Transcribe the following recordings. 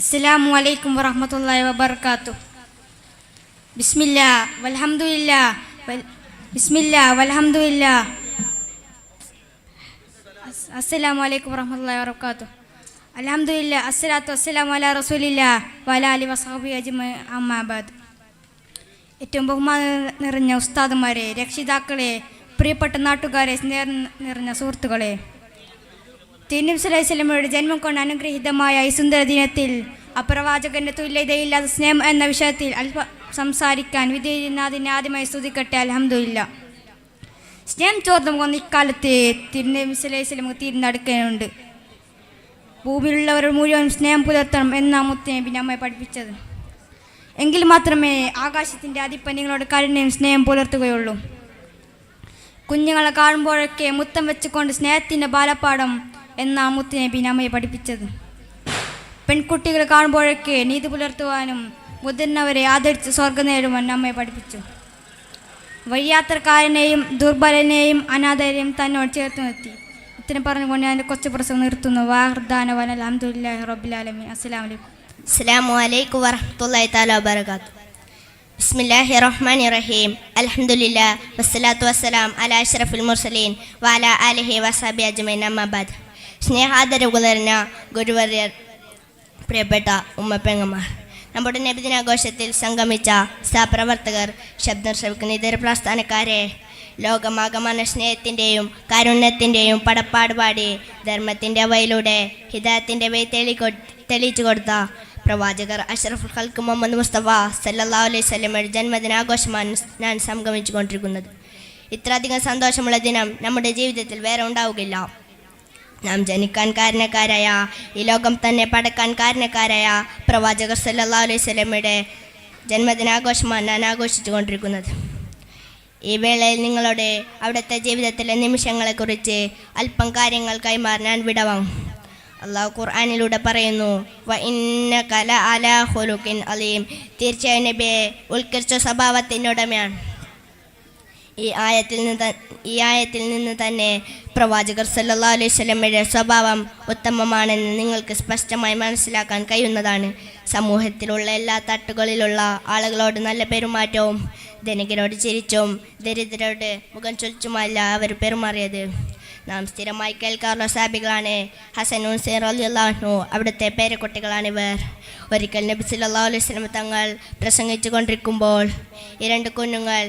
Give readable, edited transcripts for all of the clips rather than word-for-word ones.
അസ്സലാമു അലൈക്കും വറഹ്മത്തുള്ളാഹി വബറകാതുഹു. ബിസ്മില്ലാ വൽഹംദുലില്ലാ വൽഹംദുലില്ലാ. അസ്സലാമു അലൈക്കും വറഹ്മത്തുള്ളാഹി വബറകാതുഹു. അൽഹംദുലില്ലാ അസ്സലാത്തു വസ്സലാമു അലാ റസൂലില്ലാ വഅലാ ആലിഹി വസഹ്ബിഹി അജ്മഈൻ. അമ്മാ ബഅദ്. ഏറ്റവും ബഹുമാനം നിറഞ്ഞ ഉസ്താദുമാരെ, രക്ഷിതാക്കളെ, പ്രിയപ്പെട്ട നാട്ടുകാരെ, സ്നേഹം നിറഞ്ഞ സുഹൃത്തുക്കളെ, തിരുനബി സ്വല്ലല്ലാഹു അലൈഹി വസല്ലമയുടെ ജന്മം കൊണ്ട് അനുഗ്രഹീതമായ ഈ സുന്ദര ദിനത്തിൽ അപ്രവാചകന്റെ തുല്യതയില്ലാത്ത സ്നേഹം എന്ന വിഷയത്തിൽ അല്പം സംസാരിക്കാൻ വിധിനാഥിനെ ആദ്യമായി സ്തുതിക്കട്ടെ. അൽഹംദുലില്ലാ. സ്നേഹം ചോർന്നു പോകുന്ന ഇക്കാലത്ത് തിരുനബി സ്വല്ലല്ലാഹു അലൈഹി വസല്ലമ തിരിഞ്ഞടുക്കാനുണ്ട്. ഭൂമിയിലുള്ളവർ മുഴുവൻ സ്നേഹം പുലർത്തണം എന്ന മുത്തുനബി നമ്മെ പഠിപ്പിച്ചത്. എങ്കിൽ മാത്രമേ ആകാശത്തിൻ്റെ അധിപന്യങ്ങളോട് കരുണയും സ്നേഹം പുലർത്തുകയുള്ളൂ. കുഞ്ഞുങ്ങളെ കാണുമ്പോഴൊക്കെ മുത്തം വെച്ചുകൊണ്ട് സ്നേഹത്തിൻ്റെ ബാലപാഠം എന്ന മുത്തുനബി നമ്മെ പഠിപ്പിച്ചത്. പെൺകുട്ടികളെ കാണുമ്പോഴൊക്കെ നീതി പുലർത്തുവാനും മുതിർന്നവരെ ആദരിച്ച് സ്വർഗം നേടുവാൻ നമ്മെ പഠിപ്പിച്ചു. വഴിയാത്രക്കാരനെയും ദുർബലനെയും അനാഥരെയും തന്നോട് ചേർത്ത് നിർത്തി. ഇത്രയും പറഞ്ഞുകൊണ്ട് ഞാൻ കൊച്ചു പ്രസംഗം നിർത്തുന്നു. വാഹർദാന അൽഹംദുലില്ലാഹി റബ്ബിൽ ആലമീൻ. അസ്സലാമു അലൈക്കും വറഹ്മത്തുള്ളാഹി തആല വബറകാതുഹു. ബിസ്മില്ലാഹിർ റഹ്മാനിർ റഹീം. അൽഹംദുലില്ലാഹ് വസ്സലാത്തു വസ്സലാം അലാ അഷ്റഫിൽ മുർസലീൻ വഅലാ ആലിഹി വസഹ്ബിഹി അജ്മഈൻ. അമ്മാ ബഅദ്. സ്നേഹാദരവ് നിറഞ്ഞ ഗുരുവര്യർ, പ്രിയപ്പെട്ട ഉമ്മപ്പെങ്ങന്മാർ, നമ്മുടെ നബിദിനാഘോഷത്തിൽ സംഗമിച്ച സഹപ്രവർത്തകർ, ശബ്ദം ശ്രവിക്കുന്ന ഇതര പ്രസ്ഥാനക്കാരെ, ലോകമാകമാന സ്നേഹത്തിൻ്റെയും കാരുണ്യത്തിൻ്റെയും പടപ്പാട് പാടി ധർമ്മത്തിൻ്റെ വഴിയിലൂടെ ഹിദായത്തിൻ്റെ വഴി തെളിയിച്ചു കൊടുത്ത പ്രവാചകർ അഷ്റഫുൽ ഖൽഖ് മുഹമ്മദ് മുസ്തഫ സല്ലല്ലാഹു അലൈഹി വസല്ലമയുടെ ജന്മദിനാഘോഷമാണ് ഞാൻ സംഗമിച്ചു കൊണ്ടിരിക്കുന്നത്. ഇത്രയധികം സന്തോഷമുള്ള ദിനം നമ്മുടെ ജീവിതത്തിൽ വേറെ ഉണ്ടാവുകയില്ല. നാം ജനിക്കാൻ കാരണക്കാരായ, ഈ ലോകം തന്നെ പടക്കാൻ കാരണക്കാരായ പ്രവാചകർ സല്ലല്ലാഹു അലൈഹി വസല്ലമയുടെ ജന്മദിനാഘോഷമാണ് ഞാൻ ആഘോഷിച്ചു കൊണ്ടിരിക്കുന്നത്. ഈ വേളയിൽ നിങ്ങളോട് അവിടുത്തെ ജീവിതത്തിലെ നിമിഷങ്ങളെക്കുറിച്ച് അല്പം കാര്യങ്ങൾ കൈമാറാൻ ഞാൻ വിടവാങ്ങും. അള്ളാഹു ഖുർആനിലൂടെ പറയുന്നു, വ ഇന്നക ലഅലാ ഖുലുഖിൻ അലീം. തീർച്ചയായും നബിയെ ഉത്കൃഷ്ട സ്വഭാവത്തിനുടമയാണ്. ഈ ആയത്തിൽ നിന്ന് തന്നെ പ്രവാചകർ സല്ലല്ലാഹു അലൈഹി വസല്ലമയുടെ സ്വഭാവം ഉത്തമമാണെന്ന് നിങ്ങൾക്ക് സ്പഷ്ടമായി മനസ്സിലാക്കാൻ കഴിയുന്നതാണ്. സമൂഹത്തിലുള്ള എല്ലാ തട്ടുകളിലുള്ള ആളുകളോട് നല്ല പെരുമാറ്റവും ധനികരോട് ചിരിച്ചും ദരിദ്രരോട് മുഖം ചൊലിച്ചുമല്ല അവർ പെരുമാറിയത്. നാം സ്ഥിരമായി കേൾക്കാറുള്ള സാബികളാണ് ഹസൻ ഹുസൈൻ റളിയല്ലാഹു അൻഹു. അവിടുത്തെ പേരക്കുട്ടികളാണിവർ. ഒരിക്കൽ നബി സല്ലല്ലാഹു അലൈഹി വസല്ലം തങ്ങൾ പ്രസംഗിച്ചു കൊണ്ടിരിക്കുമ്പോൾ ഈ രണ്ട് കുഞ്ഞുങ്ങൾ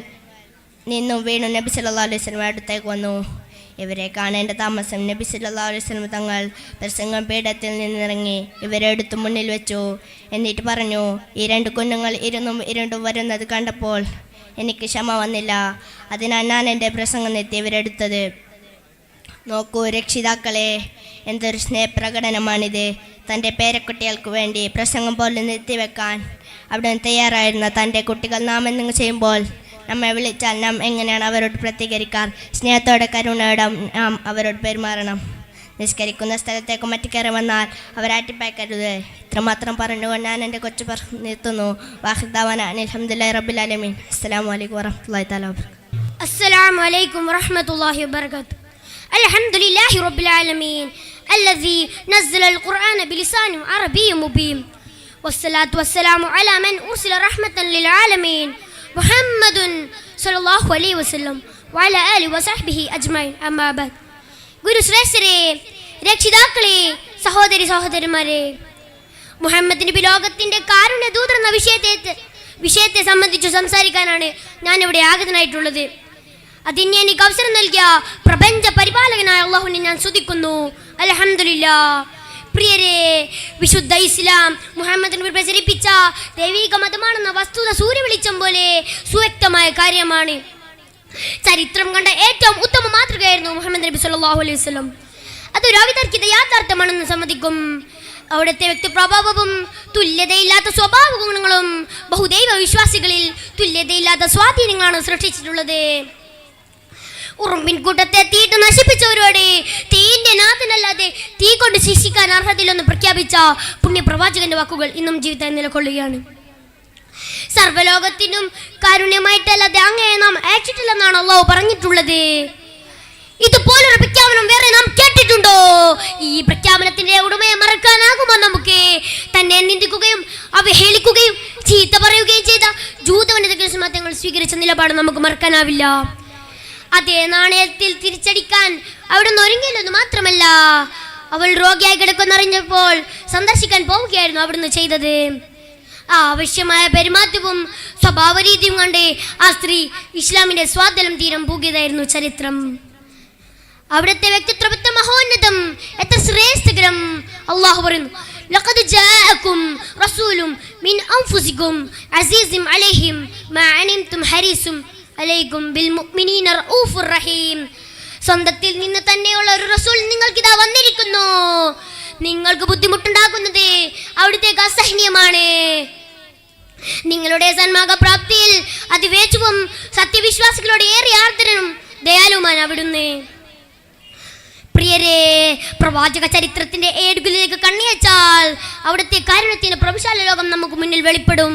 നിന്നും വീണു നബി സല്ലല്ലാഹു അലൈഹി വസല്ലം അടുത്തേക്ക് വന്നു. ഇവരെ കാണേണ്ട താമസം നബി സല്ലല്ലാഹു അലൈഹി വസല്ലം തങ്ങൾ പ്രസംഗം പീഠത്തിൽ നിന്നിറങ്ങി ഇവരെ എടുത്തു മുന്നിൽ വെച്ചു. എന്നിട്ട് പറഞ്ഞു, ഈ രണ്ട് കുഞ്ഞുങ്ങൾ ഇരുണ്ടും വരുന്നത് കണ്ടപ്പോൾ എനിക്ക് ക്ഷമ വന്നില്ല. അതിനാൽ ഞാൻ എൻ്റെ പ്രസംഗം നിർത്തി ഇവരെടുത്തത്. നോക്കൂ രക്ഷിതാക്കളെ, എന്തൊരു സ്നേഹപ്രകടനമാണിത്. തൻ്റെ പേരക്കുട്ടികൾക്ക് വേണ്ടി പ്രസംഗം പോലും നിർത്തിവെക്കാൻ അവിടെ തയ്യാറായിരുന്ന തൻ്റെ കുട്ടികൾ നാം എന്തെങ്കിലും ചെയ്യുമ്പോൾ നമ്മെ വിളിച്ചാൽ നാം എങ്ങനെയാണ് അവരോട് പ്രതികരിക്കാൻ? സ്നേഹത്തോടെ കരുണയോടെ നാം അവരോട് പെരുമാറണം. നിസ്കരിക്കുന്ന സ്ഥലത്തേക്ക് മറ്റു കയറി വന്നാൽ അവരാട്ടിപ്പാക്കരുത്. ഇത്രമാത്രം പറഞ്ഞുകൊണ്ട് ഞാൻ എൻ്റെ കൊച്ചു നിർത്തുന്നു. വാഹിദാവാന അൽഹംദുലില്ലാഹി റബ്ബിൽ ആലമീൻ. അസ്സലാമു അലൈക്കും വറഹ്മത്തുള്ളാഹി തആല വബറകാതുഹു. അസ്സലാമു അലൈക്കും വറഹ്മത്തുള്ളാഹി വബറകാതുഹു. അൽഹംദുലില്ലാഹി റബ്ബിൽ ആലമീൻ الذي نزل القرآن بلسان عربي مبين والصلاة والسلام على من أرسل رحمة للعالمين محمد صلى الله عليه وسلم وعلى آله وصحبه أجمعين. أما بعد. ഗുരുശ്രേഷ്ഠരെ, രക്ഷിതാക്കളെ, സഹോദരിമാരെ, മുഹമ്മദ് നബി ലോകത്തിന്റെ കാരുണ്യ ദൂതർ എന്ന വിഷയത്തെ സംബന്ധിച്ച് സംസാരിക്കാനാണ് ഞാൻ ഇവിടെ ആഗതനായിട്ടുള്ളത്. അതിന് എനിക്ക് അവസരം നൽകിയ പ്രപഞ്ച പരിപാലകനായ അള്ളാഹുവിനെ ഞാൻ സ്തുതിക്കുന്നു. അൽഹംദുലില്ലാഹ്. പ്രിയരെ, വിശുദ്ധ ഇസ്ലാം മുഹമ്മദ് നബി പ്രചരിപ്പിച്ച ദൈവിക മതമാണെന്ന വസ്തുത സൂര്യവെളിച്ചം പോലെ സുവ്യക്തമായ കാര്യമാണ്. ചരിത്രം കണ്ട ഏറ്റവും ഉത്തമ മാതൃകയായിരുന്നു മുഹമ്മദ് നബി സല്ലല്ലാഹു അലൈഹി വസല്ലം. അതൊരു അവിതർക്കിത യാഥാർത്ഥ്യമാണെന്ന് സമ്മതിക്കും. അവിടുത്തെ വ്യക്തിപ്രഭാവവും തുല്യതയില്ലാത്ത സ്വഭാവ ഗുണങ്ങളും ബഹുദൈവ വിശ്വാസികളിൽ തുല്യതയില്ലാത്ത സ്വാധീനങ്ങളാണ് സൃഷ്ടിച്ചിട്ടുള്ളത്. ഉറുമ്പിൻ കൂട്ടത്തെ തീയിട്ട് നശിപ്പിച്ചവരോട് തീന്റെ നാഥനല്ലാതെ തീ കൊണ്ട് ശിക്ഷിക്കാൻ അർഹതയില്ലെന്ന് പ്രഖ്യാപിച്ച പുണ്യപ്രവാചകന്റെ വാക്കുകൾ ഇന്നും ജീവിതത്തിൽ നിലകൊള്ളുകയാണ്. സർവ്വലോകത്തിനും കാരുണ്യമായിട്ടല്ലാതെ അങ്ങയെ നാം അയച്ചിട്ടില്ലെന്നാണ് അള്ളാഹു പറഞ്ഞിട്ടുള്ളത്. ഇതുപോലൊരു പ്രഖ്യാപനം വേറെ നാം കേട്ടിട്ടില്ല. കണ്ടിട്ടുണ്ടോ? ഈ പ്രഖ്യാപനത്തിന്റെ ഉടമയെ മറക്കാനാകുമോ നമുക്ക്? തന്നെ നിന്ദിക്കുകയും അവഹേളിക്കുകയും ചീത്ത പറയുകയും ചെയ്ത ജൂതവനിത തങ്ങൾ സ്വീകരിച്ച നിലപാട് നമുക്ക് മറക്കാനാവില്ല. അതേ നാണയത്തിൽ തിരിച്ചടിക്കാൻ അവിടെ നിന്ന് ഒരുങ്ങിയില്ലെന്ന് മാത്രമല്ല, അവൾ രോഗിയായി കിടക്കുന്നറിഞ്ഞപ്പോൾ സന്ദർശിക്കാൻ പോവുകയായിരുന്നു അവിടുന്ന് ചെയ്തത്. ആ ആവശ്യമായ പെരുമാറ്റവും സ്വഭാവ രീതിയും കണ്ട് ആ സ്ത്രീ ഇസ്ലാമിന്റെ സ്വാതന്ത്ര്യം തീരം പൂകിയതായിരുന്നു ചരിത്രം. അവിടുത്തെ വ്യക്തിത്വം എത്ര മഹോന്നതം, എത്ര ശ്രേഷ്ഠകരം. അള്ളാഹു പറയുന്നു, ലഖദ് ജാഅകും റസൂലും മിൻ അൻഫുസികും അസീസും അലൈഹിം മാ അനിംതും ഹരീസും അലൈക്കും ബിൽ മുഅ്മിനീന റഊഫുർ റഹീം. സ്വന്തത്തിൽ നിന്ന് തന്നെയുള്ള ഒരു റസൂൽ നിങ്ങൾക്കിതാ വന്നിരിക്കുന്നു. നിങ്ങൾക്ക് ബുദ്ധിമുട്ടുണ്ടാക്കുന്നത് അവിടുത്തേക്ക് അസഹനീയമാണ്. നിങ്ങളുടെ സന്മാർഗപ്രാപ്തിയിൽ അതിവേഗവും സത്യവിശ്വാസികളോട് ഏറെ ആർദ്രനും ദയാലുമാണ് അവിടുന്ന്. പ്രിയരെ, പ്രവാചക ചരിത്രത്തിന്റെ ഏടുകളിലേക്ക് കണ്ണിയച്ചാൽ അവിടുത്തെ കാരുണ്യത്തിന്റെ പ്രവിശാല ലോകം നമുക്ക് മുന്നിൽ വെളിപ്പെടും.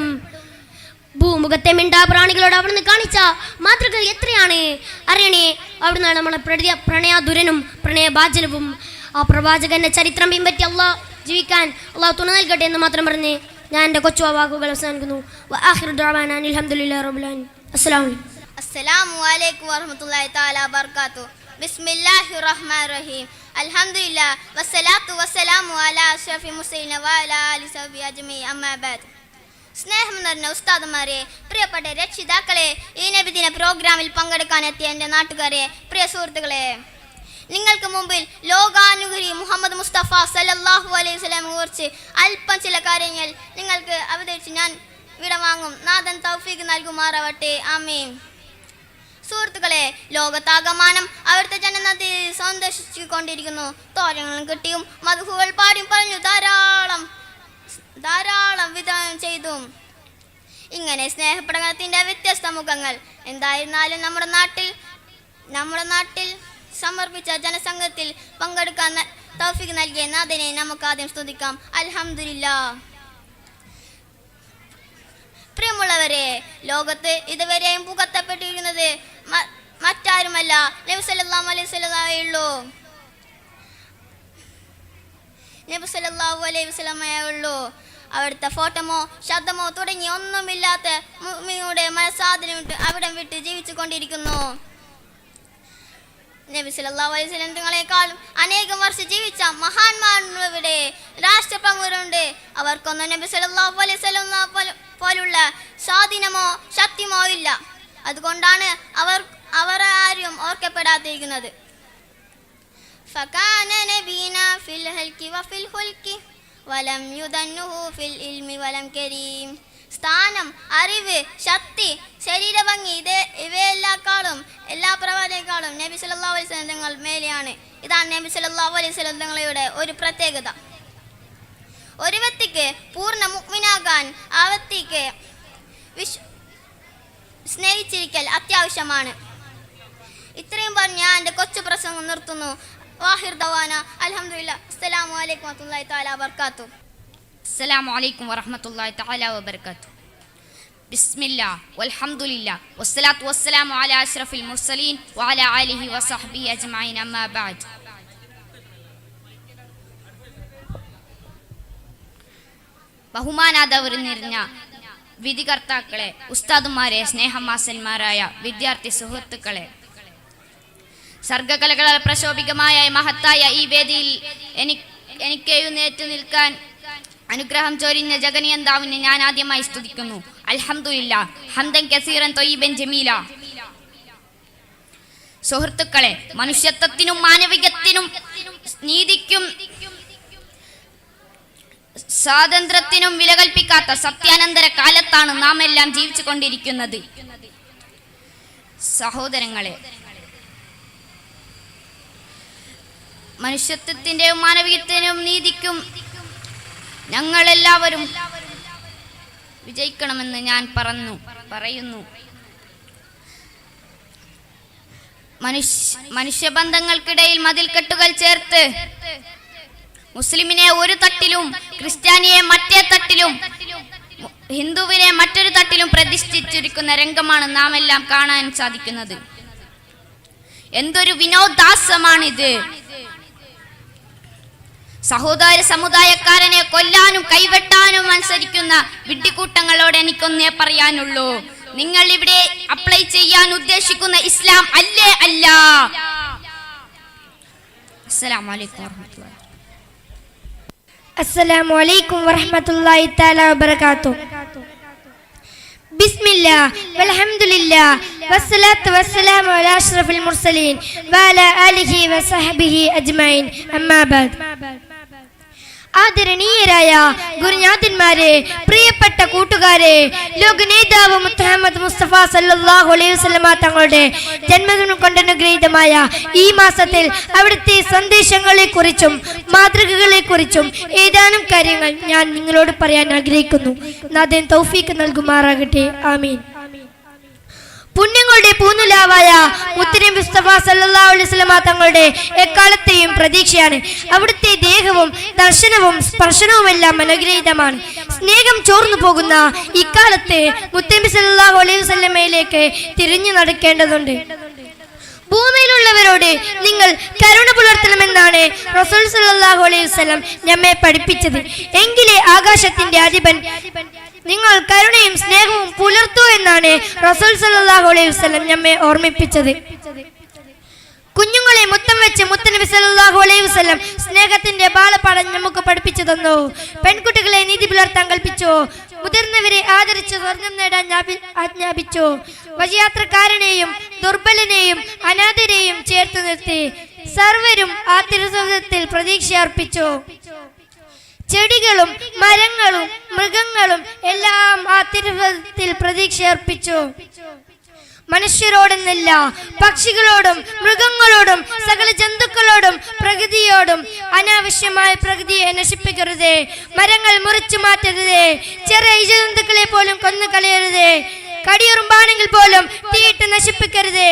ഭൂമുഖത്തെ മിണ്ടാപ്രാണികളോട് അവിടുന്ന് കാണിച്ച മാതൃകൾ എത്രയാണ് അറിയണേ. അവിടുന്നാണ് നമ്മളെ പ്രണയാതുരനും പ്രണയഭാജനവും. ആ പ്രവാചകന്റെ ചരിത്രം പിൻപറ്റി അള്ളാഹ് ജീവിക്കാൻ അള്ളാഹു തുണ നൽകട്ടെ എന്ന് മാത്രം പറഞ്ഞ് ഞാൻ എൻ്റെ കൊച്ചു വാക്കുകൾ അവസാനിക്കുന്നു. അസ്സലാമു അലൈക്കും വറഹ്മത്തുള്ളാഹി തആല വബറകാതുഹു. ബിസ്മില്ലാഹിർ റഹ്മാനിർ റഹീം. അൽഹംദുലില്ലാഹ് വസ്സലാത്തു വസ്സലാമു അലാ അഷ്റഫിൽ മുർസലീൻ വഅലാ ആലിഹി വസഹ്ബിഹി അജ്മഈൻ. അമ്മാ ബഅദ്. സ്നേഹം നിറഞ്ഞ ഉസ്താദുമാരെ, പ്രിയപ്പെട്ട രക്ഷിതാക്കളെ, ഈ നബിദിന പ്രോഗ്രാമിൽ പങ്കെടുക്കാനെത്തിയ എൻ്റെ നാട്ടുകാരെ, പ്രിയ സുഹൃത്തുക്കളെ, നിങ്ങൾക്ക് മുമ്പിൽ ലോകാനുഗ്രഹി മുഹമ്മദ് മുസ്തഫ സല്ലല്ലാഹു അലൈഹി വസല്ലമയെ കുറിച്ച് അല്പം ചില കാര്യങ്ങൾ നിങ്ങൾക്ക് അവതരിച്ച് ഞാൻ വിടവാങ്ങും. നാഥൻ തൗഫീഖ് നൽകുമാറാവട്ടെ. ആമീൻ. സുഹൃത്തുക്കളെ, ലോകത്താകമാനം അവിടുത്തെ ജനനത്തെ സന്ദർശിച്ചുകൊണ്ടിരിക്കുന്നു. തോരങ്ങളും കിട്ടിയും മധുഹുകൾ പാടിയും പറഞ്ഞു ധാരാളം വിതരണം ചെയ്തു. ഇങ്ങനെ സ്നേഹപ്രകടനത്തിന്റെ വ്യത്യസ്ത മുഖങ്ങൾ. എന്തായിരുന്നാലും നമ്മുടെ നാട്ടിൽ സമർപ്പിച്ച ജനസംഘത്തിൽ പങ്കെടുക്കാൻ തൗഫീഖ് നൽകിയ നാഥനെ നമുക്ക് ആദ്യം സ്തുതിക്കാം. അൽഹംദുലില്ലാഹ്. പ്രിയമുള്ളവരെ, ലോകത്ത് ഇതുവരെയും പുകത്തപ്പെട്ടിരിക്കുന്നത് മറ്റാരുമല്ല, നബി സല്ലല്ലാഹു അലൈഹി വസല്ലമയേ ഉള്ളൂ. അവിടുത്തെ ഫോട്ടോമോ ശബ്ദമോ തുടങ്ങി ഒന്നുമില്ലാത്ത മുഅ്മിനീങ്ങളുടെ മനസാദരം അവിടം വിട്ട് ജീവിച്ചു കൊണ്ടിരിക്കുന്നു. നബി സല്ലല്ലാഹു അലൈഹി വസല്ലം തങ്ങളെക്കാളും അനേകം വർഷം ജീവിച്ച മഹാന്മാരുടെ രാഷ്ട്രപ്രമുഖരുണ്ട്. അവർക്കൊന്നും നബി സല്ലല്ലാഹു അലൈഹി വസല്ലം പോലുള്ള സ്വാധീനമോ ശക്തിമോ ഇല്ല. അതുകൊണ്ടാണ് അവർ ആരും ഓർക്കപ്പെടാതിരിക്കുന്നത്. ഫകാന നബീന ഫിൽ ഹൽക്കി വഫിൽ ഹുൽക്കി വലം യുദന്നുഹു ഫിൽ ഇൽമി വലം കരീം. സ്ഥാനം, അറിവ്, ശക്തി, ശരീരഭംഗി, എല്ലാ പ്രവാചകരെക്കാളും നബി സല്ലല്ലാഹു അലൈഹി വസല്ലം തങ്ങൾ മേലെയാണ്. ഇതാണ് നബി സല്ലല്ലാഹു അലൈഹി വസല്ലം തങ്ങളുടെ ഒരു പ്രത്യേകത. ഒരു വ്യക്തിക്ക് പൂർണ്ണ മുഅ്മിനാകാൻ ആ വ്യക്തിക്ക് സ്നേഹിച്ചിരിക്കൽ അത്യാവശ്യമാണ്. ഇത്രയും പറഞ്ഞ് ഞാൻ എൻ്റെ കൊച്ചു പ്രസംഗം നിർത്തുന്നു. വാഹിർ ദവാന അൽഹംദുലില്ലാഹ്. അസ്സലാമു അലൈക്കും വറഹ്മത്തുള്ളാഹി തആല വബറകാതുഹു. അസ്സലാമു അലൈക്കും വറഹ്മത്തുള്ളാഹി തആല വബറകാതുഹു. ബിസ്മില്ലാ വൽഹംദുലില്ലാ വസ്സലാത്തു വസ്സലാമു അലാ അഷ്റഫിൽ മുർസലീൻ വഅലാ ആലിഹി വസഹ്ബിഹി അജ്മഈൻ. അമ്മാ ബഅദ്. ബഹുമാനാദവർ നിറഞ്ഞ വിധികർത്താക്കളെ, ഉസ്താദുമാരെ, സ്നേഹമാസന്മാരായ വിദ്യാർത്ഥി സുഹൃത്തുക്കളെ, സർഗകലകളാൽ പ്രശോഭികമായ മഹത്തായ ഈ വേദിയിൽ എനിക്ക് എഴുന്നേറ്റ് നിൽക്കാൻ അനുഗ്രഹം ചൊരിഞ്ഞ ജഗനിയന്താവിനെ ഞാൻ ആദ്യമായി സ്തുതിക്കുന്നു. അൽഹംദുലില്ലാ ഹംദൻ കസീറൻ ത്വയ്യിബൻ ജമീല. സുഹൃത്തുക്കളെ, മനുഷ്യത്വത്തിനും മാനവികത്തിനും നീതിക്കും സ്വാതന്ത്ര്യത്തിനും വില കൽപ്പിക്കാത്ത സത്യാനന്തര കാലത്താണ് നാം എല്ലാം ജീവിച്ചു കൊണ്ടിരിക്കുന്നത്. സഹോദരങ്ങളെ, മനുഷ്യത്വത്തിൻ്റെയും മാനവികത്തിനും നീതിക്കും ഞങ്ങളെല്ലാവരും വിജയിക്കണമെന്ന് ഞാൻ പറയുന്നു. മനുഷ്യബന്ധങ്ങൾക്കിടയിൽ മതിൽക്കെട്ടുകൾ ചേർത്ത് മുസ്ലിമിനെ ഒരു തട്ടിലും ക്രിസ്ത്യാനിയെ മറ്റേ തട്ടിലും ഹിന്ദുവിനെ മറ്റൊരു തട്ടിലും പ്രതിഷ്ഠിച്ചിരിക്കുന്ന രംഗമാണ് നാം എല്ലാം കാണാൻ സാധിക്കുന്നത്. എന്തൊരു വിനോദാസമാണിത്! സഹോദര സമുദായക്കാരനെ കൊല്ലാനും കൈവെട്ടാനും മത്സരിക്കുന്ന വിഡ്ഢിക്കൂട്ടങ്ങളോട് എനിക്കൊന്നേ പറയാനുള്ളൂ. നിങ്ങൾ ഇവിടെ അപ്ലൈ ചെയ്യാൻ ഉദ്ദേശിക്കുന്ന ഇസ്ലാം അല്ലേ അല്ല. അസ്സലാമു അലൈക്കും വറഹ്മത്തുള്ളാഹി. അസ്സലാമു അലൈക്കും വറഹ്മത്തുള്ളാഹി തആല വബറകാതുഹു. ബിസ്മില്ലാ വൽഹംദുലില്ലാ വസ്സലാത്തു വസ്സലാമു അലാ അഷ്റഫിൽ മുർസലീൻ വഅലാ ആലിഹി വസഹ്ബിഹി അജ്മഈൻ. അമ്മാ ബഅദ്. ആദരണീയരായ ഗുരുനാഥന്മാരെ, പ്രിയപ്പെട്ട കൂട്ടുകാരെ, ലോകനേതാവ് മുഹമ്മദ് മുസ്തഫ സല്ലല്ലാഹു അലൈഹി വസല്ലമ തങ്ങളുടെ ജന്മദിനം കൊണ്ടനുഗ്രഹീതമായ ഈ മാസത്തിൽ അവിടുത്തെ സന്ദേശങ്ങളെക്കുറിച്ചും മാതൃകകളെക്കുറിച്ചും ഏതാനും കാര്യങ്ങൾ ഞാൻ നിങ്ങളോട് പറയാൻ ആഗ്രഹിക്കുന്നു. നാഥൻ തൗഫീഖ് നൽകുമാറാകട്ടെ. ആമീൻ. പുണ്യങ്ങളുടെ പൂനുലാവായ മുത്തുനബി മുസ്തഫ സല്ലല്ലാഹു അലൈഹി വസല്ലമ തങ്ങളുടെ എക്കാലത്തെയും പ്രതീക്ഷയാണ്. അവിടുത്തെ ദേഹവും ദർശനവും സ്പർശനവുമെല്ലാം അനുഗ്രഹീതമാണ്. സ്നേഹം ചോർന്നു പോകുന്ന ഇക്കാലത്തെ മുത്തുനബി സല്ലല്ലാഹു അലൈഹി വസല്ലമയിലേക്ക് തിരിഞ്ഞു നടക്കേണ്ടതുണ്ട്. ഭൂമിയിലുള്ളവരോട് നിങ്ങൾ കരുണ പുലർത്തണമെന്നാണ് റസൂൽ സല്ലല്ലാഹു അലൈഹി വസല്ലം നമ്മെ പഠിപ്പിച്ചത്. എങ്കിലേ ആകാശത്തിന്റെ അധിപൻ നിങ്ങൾ കരുണയും സ്നേഹവും പുലർത്തൂ എന്നാണ് റസൂൽ സല്ലല്ലാഹു അലൈഹി വസല്ലം നമ്മെ ഓർമ്മിപ്പിച്ചത്. കുഞ്ഞുങ്ങളെ മുത്തം വെച്ച് മുത്തനബി സല്ലല്ലാഹു അലൈഹി വസല്ലം സ്നേഹത്തിന്റെ ബാലപാഠം നമുക്ക് പഠിപ്പിച്ചു തന്നു. പെൺകുട്ടികളെ നീതി പുലർത്താൻ കൽപ്പിച്ചു. മുതിർന്നവരെ ആദരിച്ച് സ്വർഗം നേടാൻ ആജ്ഞാപിച്ചു. വഴിയാത്രക്കാരനെയും ദുർബലനെയും അനാഥരെയും ചേർത്ത് നിർത്തി സർവരും ആ തിരുസവിധത്തിൽ പ്രതീക്ഷ അർപ്പിച്ചു. ചെടികളും മരങ്ങളും മൃഗങ്ങളും എല്ലാം ആ തിരുസവിധത്തിൽ പ്രതീക്ഷ അർപ്പിച്ചു. മനുഷ്യരോടെന്നല്ല, പക്ഷികളോടും മൃഗങ്ങളോടും സകല ജന്തുക്കളോടും പ്രകൃതിയോടും അനാവശ്യമായ പ്രകൃതിയെ നശിപ്പിക്കരുത്. മരങ്ങൾ മുറിച്ചു മാറ്റരുത്. ചെറിയ ഇഴജന്തുക്കളെ പോലും കൊന്നു കളയരുത്. കടിയുറുമ്പാണെങ്കിൽ പോലും തീയിട്ട് നശിപ്പിക്കരുത്.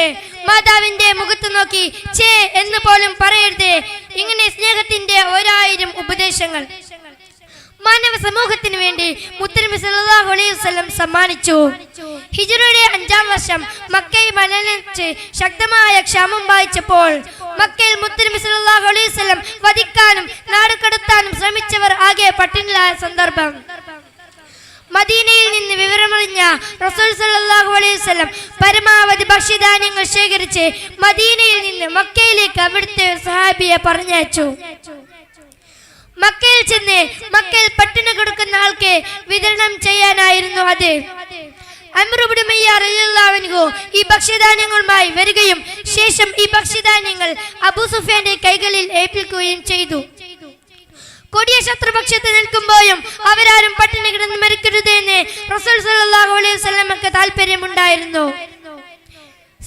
മാതാവിന്റെ മുഖത്ത് നോക്കി ചേ എന്ന് പോലും പറയരുത്. ഇങ്ങനെ സ്നേഹത്തിന്റെ 1000 ഉപദേശങ്ങൾ മാനവ സമൂഹത്തിന് വേണ്ടി മുത്തുനബി സല്ലല്ലാഹു അലൈഹി വസല്ലം സമ്മാനിച്ചു. ഹിജ്റയുടെ 5-ാം വർഷം മക്കയിൽ മലനച്ച് ശക്തമായ ക്ഷാമം ബാധിച്ചപ്പോൾ മക്കയിൽ മുത്തുനബി സല്ലല്ലാഹു അലൈഹി വസല്ലം വധിക്കാനും നാടുകടത്താനും ശ്രമിച്ചവർ ആകെ പട്ടിണിയിലായ സന്ദർഭം. മദീനയിൽ നിന്ന് വിവരമറിഞ്ഞ റസൂൽ സല്ലല്ലാഹു അലൈഹി വസല്ലം പരമാവധി ഭക്ഷ്യധാന്യങ്ങൾ ശേഖരിച്ച് മദീനയിൽ നിന്ന് മക്കയിലേക്ക് അവിടുത്തെ സ്വഹാബിയെ പറഞ്ഞയച്ചു. മക്കയിൽ ചെന്ന് മക്കയിൽ പട്ടിണി കൊടുക്കുന്ന ആൾക്ക് വിതരണം ചെയ്യാനായിരുന്നു അത്. അംർ ഇബ്നു ഉമയ്യ റളിയല്ലാഹു അൻഹു ഈ ഭക്ഷ്യധാന്യങ്ങളുമായി വരികയും ശേഷം ഈ ഭക്ഷ്യധാന്യങ്ങൾ അബൂ സുഫിയാന്റെ കൈകളിൽ ഏൽപ്പിക്കുകയും ചെയ്തു. കൊടിയ ശത്രുപക്ഷത്ത് നിൽക്കുമ്പോഴും അവരാരും പട്ടിണി കിടന്ന് മരിക്കരുത് എന്ന് റസൂൽ സല്ലല്ലാഹു അലൈഹി വസല്ലമക്ക് താല്പര്യമുണ്ടായിരുന്നു.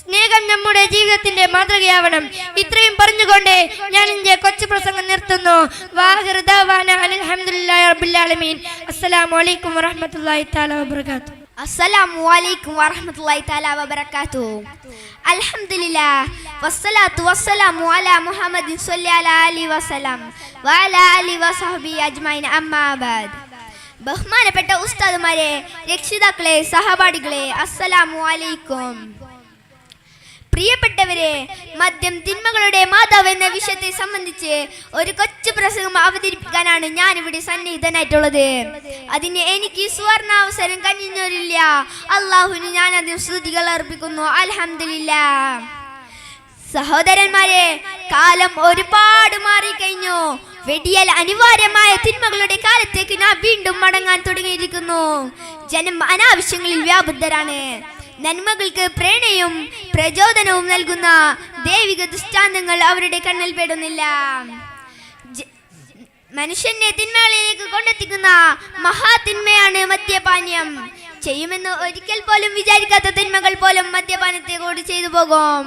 സ്നേഹം നമ്മുടെ ജീവിതത്തിന്റെ മാതൃകയാവണം. ഇത്രയും പറഞ്ഞുകൊണ്ട് ഞാൻ എന്റെ കൊച്ചു പ്രസംഗം നിർത്തുന്നു. വാഹിറു ദഅവാന അൽഹംദുലില്ലാഹി റബ്ബിൽ ആലമീൻ. അസ്സലാമു അലൈക്കും വറഹ്മത്തുള്ളാഹി തആല വബറകാതുഹു. അസ്സലാമു അലൈക്കും വറഹ്മത്തുള്ളാഹി തആല വബറകാതുഹു. അൽഹംദുലില്ലാഹ് വസ്സലാത്തു വസ്സലാമു അലാ മുഹമ്മദിൻ സ്വല്ലല്ലാഹു അലൈഹി വസല്ലം വഅലാ ആലിഹി വസഹ്ബിഹി അജ്മഈൻ. അമ്മാ ബഅദ്. ബഹുമാനപ്പെട്ട ഉസ്താദുമാരെ, രക്ഷിതാക്കളെ, സഹപാഠികളെ, അസ്സലാമു അലൈക്കും. പ്രിയപ്പെട്ടവരെ, മദ്യം തിന്മകളുടെ മാതാവ് എന്ന വിഷയത്തെ സംബന്ധിച്ച് ഒരു കൊച്ചു പ്രസംഗം അവതരിപ്പിക്കാനാണ് ഞാൻ ഇവിടെ സന്നിഹിതനായിട്ടുള്ളത്. അതിന് എനിക്ക് സുവർണാവസരം കനിഞ്ഞൊരില്ല. അള്ളാഹുവിന് ഞാൻ അതിന് സ്തുതികൾ അർപ്പിക്കുന്നു. അൽഹംദുലില്ലാഹ്. സഹോദരന്മാരെ, കാലം ഒരുപാട് മാറിക്കഴിഞ്ഞു. വെടിയൽ അനിവാര്യമായ തിന്മകളുടെ കാലത്തേക്ക് നാം വീണ്ടും മടങ്ങാൻ തുടങ്ങിയിരിക്കുന്നു. ജനം അനാവശ്യങ്ങളിൽ വ്യാപൃതരാണ്. നന്മകൾക്ക് പ്രേരണയും പ്രചോദനവും നൽകുന്ന ദൈവിക ദൃഷ്ടാന്തങ്ങൾ അവരുടെ കണ്ണിൽ പെടുന്നില്ല. മനുഷ്യനെ തിന്മകളിലേക്ക് കൊണ്ടെത്തിക്കുന്ന മഹാതിന്മയാണ് മദ്യപാനം. ചെയ്യുമെന്ന് ഒരിക്കൽ പോലും വിചാരിക്കാത്ത തിന്മകൾ പോലും മദ്യപാനത്തെ കൂടി ചെയ്തു പോകും.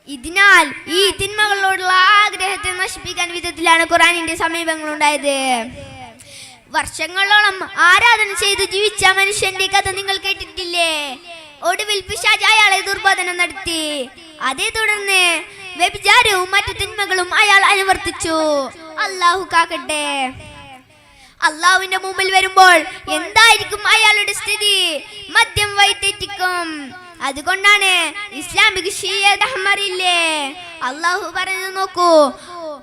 ഇതിനാൽ ഈ തിന്മകളോടുള്ള ആഗ്രഹത്തെ നശിപ്പിക്കാൻ വിധത്തിലാണ് ഖുർആനിന്റെ സമീപങ്ങൾ ഉണ്ടായത്. വർഷങ്ങളോളം ആരാധന ചെയ്ത് ജീവിച്ച മനുഷ്യന്റെ കഥ നിങ്ങൾ കേട്ടിട്ടില്ലേ? ഒടുവിൽ പിശാച് അയാളെ ദുർബോധനം നടത്തി. അതേ തുടർന്ന് വ്യഭിചാരവും മറ്റു തിന്മകളും അയാൾ അനുവർത്തിച്ചു. അല്ലാഹു കാക്കട്ടെ. അള്ളാഹുവിന്റെ മുമ്പിൽ വരുമ്പോൾ എന്തായിരിക്കും അയാളുടെ സ്ഥിതി? മദ്യം വഴിതെറ്റിക്കും. അതുകൊണ്ടാണ് ഇസ്ലാമിക ശരീഅത്ത് അറിയില്ലേ? അള്ളാഹു പറഞ്ഞു നോക്കൂ,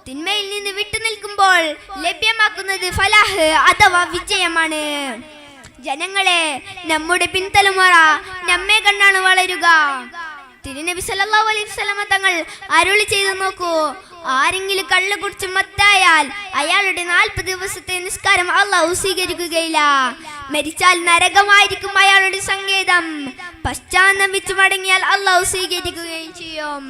തിന്മയിൽ നിന്ന് വിട്ടുനിൽക്കുമ്പോൾ ലഭ്യമാക്കുന്നത് ഫലാഹ് അഥവാ വിജയമാണ്. ജനങ്ങളെ, നമ്മുടെ പിൻതലമുറ നമ്മെ കണ്ടാണ് വളരുക. തിരുനബി സല്ലല്ലാഹു അലൈഹി വസല്ലമ തങ്ങൾ അരുളി ചെയ്തു നോക്കൂ, ആരെങ്കിലും കള്ളു കുടിച്ച് മത്തായാൽ അയാളുടെ 40 ദിവസത്തെ നിസ്കാരം അല്ലാഹു സ്വീകരിക്കുകയില്ല. മരിച്ചാൽ നരകമായിരിക്കും അയാളുടെ സങ്കേതം. പശ്ചാത്തപിച്ചു മടങ്ങിയാൽ അല്ലാഹു സ്വീകരിക്കുകയും ചെയ്യും.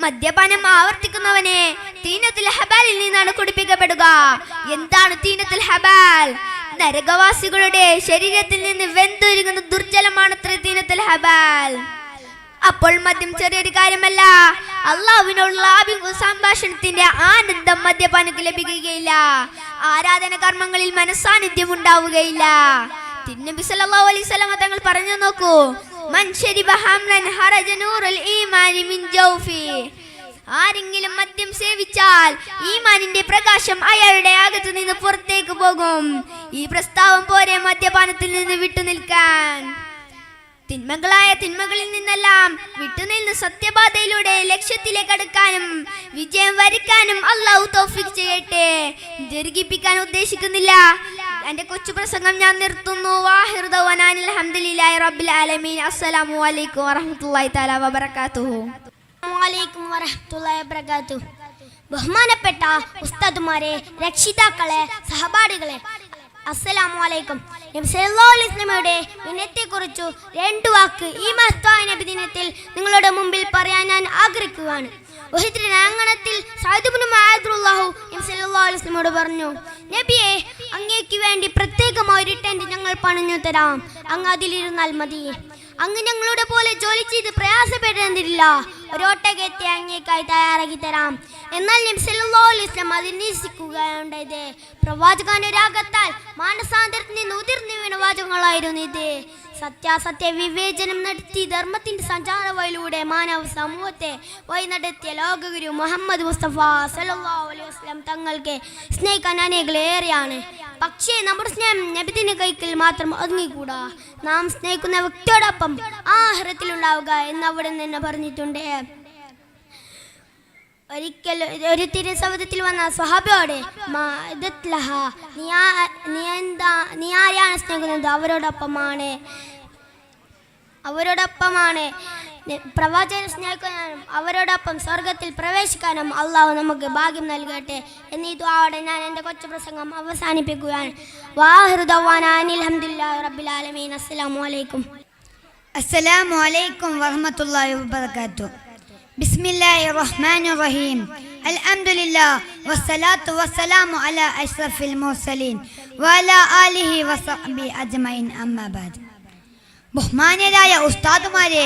മദ്യപാനം ആവർത്തിക്കുന്നവനെ തീനത്തുൽ ഹബാലിൽ നിന്നാണ് കുടിപ്പിക്കപ്പെടുക. എന്താണ് തീനത്തുൽ ഹബാൽ? നരകവാസികളുടെ ശരീരത്തിൽ നിന്ന് വെന്തൊരുങ്ങുന്ന ദുർജലമാണത്ര തീനത്തുൽ ഹബാൽ. അപ്പോൾ മദ്യം ചെറിയൊരു കാര്യമല്ല. അള്ളാഹുവിനോടുള്ള സംഭാഷണത്തിന്റെ ആനന്ദം മദ്യപാനക്ക് ലഭിക്കുകയില്ല. ആരാധന കർമ്മങ്ങളിൽ മനസാന്നിധ്യം ഉണ്ടാവുകയില്ല. തിരുനബി സല്ലല്ലാഹു അലൈഹി വസല്ലം തങ്ങൾ പറഞ്ഞു നോക്കൂ, മൻ ശരിബ ഹംറൻ ഹറജ നൂറുൽ ഈമാനി മിൻ ജൗഫി. ആരെങ്കിലും മദ്യം സേവിച്ചാൽ ഈമാനിന്റെ പ്രകാശം അയാളുടെ അകത്തു നിന്ന് പുറത്തേക്ക് പോകും. ഈ പ്രസ്താവം പോരെ മദ്യപാനത്തിൽ നിന്ന് വിട്ടുനിൽക്കാൻ. തിന്മകളിൽ നിന്നെല്ലാം വിട്ടുനിന്ന് സത്യപാതയിലൂടെ ലക്ഷ്യത്തിലേക്ക് അടുക്കാനും വിജയം വരിക്കാനും അല്ലാഹു തൗഫീഖ് ചെയ്യട്ടെ. ദീർഘിപ്പിക്കാൻ ഉദ്ദേശിക്കുന്നില്ല. എന്റെ കൊച്ചു പ്രസംഗം ഞാൻ നിർത്തുന്നു. വാഹിറു ദഅ്വാനാ അൽഹംദുലില്ലാഹി റബ്ബിൽ ആലമീൻ. അസ്സലാമു അലൈക്കും വറഹ്മത്തുള്ളാഹി തആല വബറകാതുഹു. അസ്സലാമു വറഹ്മത്തുള്ളാഹി വബറകാതുഹു. ബഹുമാനപ്പെട്ട ഉസ്താദുമാരെ, രക്ഷിതാക്കളെ, സഹപാഠികളെ, അസ്സലാമു അലൈക്കും. നബി സല്ലല്ലാഹു അലൈഹി വസല്ലമയുടെ ദിനത്തെക്കുറിച്ച് 2 വാക്ക് ഈ മഹത്തായ നബി ദിനത്തിൽ നിങ്ങളുടെ മുമ്പിൽ പറയാൻ ഞാൻ ആഗ്രഹിക്കുകയാണ്. ഉഹദ് രണാങ്കണത്തിൽ സഅദ് ഇബ്നു മുആദ് റളിയല്ലാഹു നബി സല്ലല്ലാഹു അലൈഹി വസല്ലമയോട് പറഞ്ഞു, നബിയെ, അങ്ങേക്ക് വേണ്ടി പ്രത്യേകമായ ഒരു ടെന്റ് ഞങ്ങൾ പണിഞ്ഞു തരാം. അങ്ങ് അതിലിരുന്നാൽ മതി. അങ്ങ് ഞങ്ങളുടെ പോലെ ജോലി ചെയ്ത് പ്രയാസപ്പെടേണ്ടതില്ല. ഒരൊട്ടകത്തെ അങ്ങേക്കായി തയ്യാറാക്കി തരാം. എന്നാൽ നബി സല്ലല്ലാഹു അലൈഹി വസല്ലം അത് നിരസിക്കുകയുണ്ടായത്. പ്രവാചകന്റെ രാഗത്താൽ മാനസാന്തരത്തിൽ നിന്ന് ഉതിർന്നു വീണ വാചകങ്ങളായിരുന്നു ഇത്. സത്യാസത്യ വിവേചനം നടത്തി ധർമ്മത്തിന്റെ സഞ്ചാരവയിലൂടെ മാനവ സമൂഹത്തെ വഴി നടത്തിയ ലോകഗുരു മുഹമ്മദ് മുസ്തഫ സല്ലല്ലാഹു അലൈഹി വസല്ലം തങ്ങൾക്ക് സ്നേഹിക്കാൻ അനേകളേറെയാണ്. പക്ഷേ നമ്മുടെ സ്നേഹം നബിദിന കൈക്കൽ മാത്രം ഒതുങ്ങിക്കൂടാ. നാം സ്നേഹിക്കുന്ന വ്യക്തിയോടൊപ്പം ആഹാരത്തിലുണ്ടാവുക എന്ന് അവിടെ നിന്ന് പറഞ്ഞിട്ടുണ്ട്. ഒരിക്കൽ ഒരു തിരുസവധത്തിൽ വന്ന സ്വഹാബിയോട്, നീ ആരെയാണ് സ്നേഹിക്കുന്നത്? അവരോടൊപ്പമാണ് പ്രവാചകനെ സ്നേഹിക്കാനും അവരോടൊപ്പം സ്വർഗത്തിൽ പ്രവേശിക്കാനും അള്ളാഹു നമുക്ക് ഭാഗ്യം നൽകട്ടെ എന്നീ ദുആയോടെ ഞാൻ എൻ്റെ കൊച്ചു പ്രസംഗം അവസാനിപ്പിക്കുകയാണ്. വാഹിറു ദഅ്വാനാ അനിൽ ഹംദുലില്ലാഹി റബ്ബിൽ ആലമീൻ. അസ്സലാമു അലൈക്കും. അസ്സലാമു അലൈക്കും വറഹ്മത്തുള്ളാഹി വബറകാതുഹു. ബിസ്മില്ലാഹിർ റഹ്മാനിർ റഹീം. അൽഹംദുലില്ലാഹ് വസ്സലാത്തു വസ്സലാമു അലാ അഷ്റഫിൽ മുർസലീൻ വഅലാ ആലിഹി വസഹ്ബിഹി അജ്മഈൻ. അമ്മാ ബഅദ്. ബഹുമാന്യരായ ഉസ്താദുമാരെ,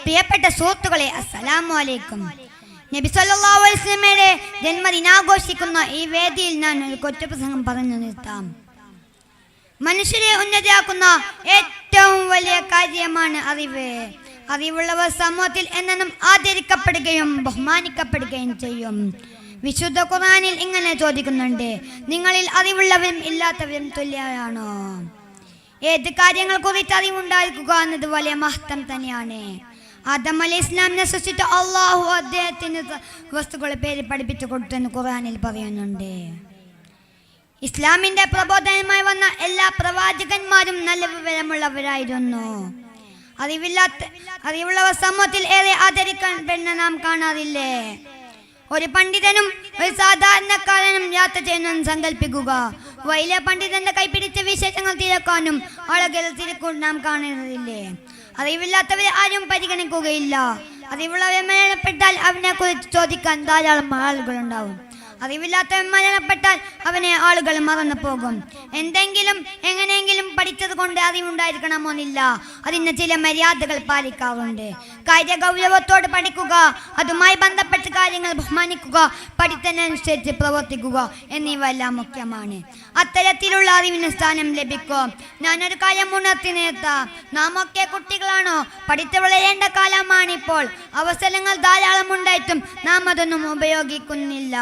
പ്രിയപ്പെട്ട സുഹൃത്തുക്കളെ, അസ്സലാമു അലൈക്കും. നബി സല്ലല്ലാഹു അലൈഹി വസല്ലമയുടെ ജന്മദിനാഘോഷിക്കുന്ന ഈ വേദിയിൽ ഞാൻ ഒരു കൊച്ചു പ്രസംഗം പറഞ്ഞു നിർത്താം. മനുഷ്യരെ ഉന്നതരാക്കുന്ന ഏറ്റവും വലിയ കാര്യമാണ് അറിവ്. അറിവുള്ളവർ സമൂഹത്തിൽ എന്നും ആദരിക്കപ്പെടുകയും ബഹുമാനിക്കപ്പെടുകയും ചെയ്യും. വിശുദ്ധ ഖുർആനിൽ ഇങ്ങനെ ചോദിക്കുന്നുണ്ട്, നിങ്ങളിൽ അറിവുള്ളവരും ഇല്ലാത്തവരും തുല്യരാണോ? ഏത് കാര്യങ്ങൾ കുറിച്ച് അറിവുണ്ടായിരിക്കുക എന്നത് വലിയ മഹത്വം തന്നെയാണ്. ആദം അലൈഹി ഇസ്ലാമിനെ സൃഷ്ടിച്ച അള്ളാഹു അദ്ദേഹത്തിന് വസ്തുക്കളെ പേര് പഠിപ്പിച്ചു കൊടുത്തെന്ന് ഖുർആനിൽ പറയുന്നുണ്ട്. ഇസ്ലാമിന്റെ പ്രബോധനമായി വന്ന എല്ലാ പ്രവാചകന്മാരും നല്ല വിവരമുള്ളവരായിരുന്നു. അറിവുള്ളവർ സമൂഹത്തിൽ ഏറെ ആദരിക്കപ്പെടുന്ന നാം കാണാറില്ലേ? ഒരു പണ്ഡിതനും ഒരു സാധാരണക്കാരനും യാത്ര ചെയ്യുന്ന സങ്കല്പിക്കുക. വലിയ പണ്ഡിതന്റെ കൈപിടിച്ച വിശേഷങ്ങൾ തിരക്കാനും ആളുകൾ തിരക്കൊണ്ട് നാം കാണുന്നില്ലേ? അറിവില്ലാത്തവരെ ആരും പരിഗണിക്കുകയില്ല. അറിവുള്ളവരെ മരണപ്പെട്ടാൽ അവനെ കുറിച്ച് ചോദിക്കാൻ ധാരാളം ആളുകളുണ്ടാവും. അറിവില്ലാത്തവൻ മരണപ്പെട്ടാൽ അവനെ ആളുകൾ മറന്നു പോകും. എന്തെങ്കിലും എങ്ങനെയെങ്കിലും പഠിച്ചത് കൊണ്ട് അറിവുണ്ടായിരിക്കണമെന്നില്ല. അതിന് ചില മര്യാദകൾ പാലിക്കാറുണ്ട്. കാര്യഗൗരവത്തോട് പഠിക്കുക, അതുമായി ബന്ധപ്പെട്ട കാര്യങ്ങൾ ബഹുമാനിക്കുക, പഠിത്തനുസരിച്ച് പ്രവർത്തിക്കുക എന്നിവ എല്ലാം മുഖ്യമാണ്. അത്തരത്തിലുള്ള അറിവിന് സ്ഥാനം ലഭിക്കും. ഞാനൊരു കാര്യം ഉണർത്തി നിർത്താം. നാം ഒക്കെ കുട്ടികളാണോ? പഠിച്ചു വളരേണ്ട കാലമാണിപ്പോൾ. അവസരങ്ങൾ ധാരാളം ഉണ്ടായിട്ടും നാം അതൊന്നും ഉപയോഗിക്കുന്നില്ല.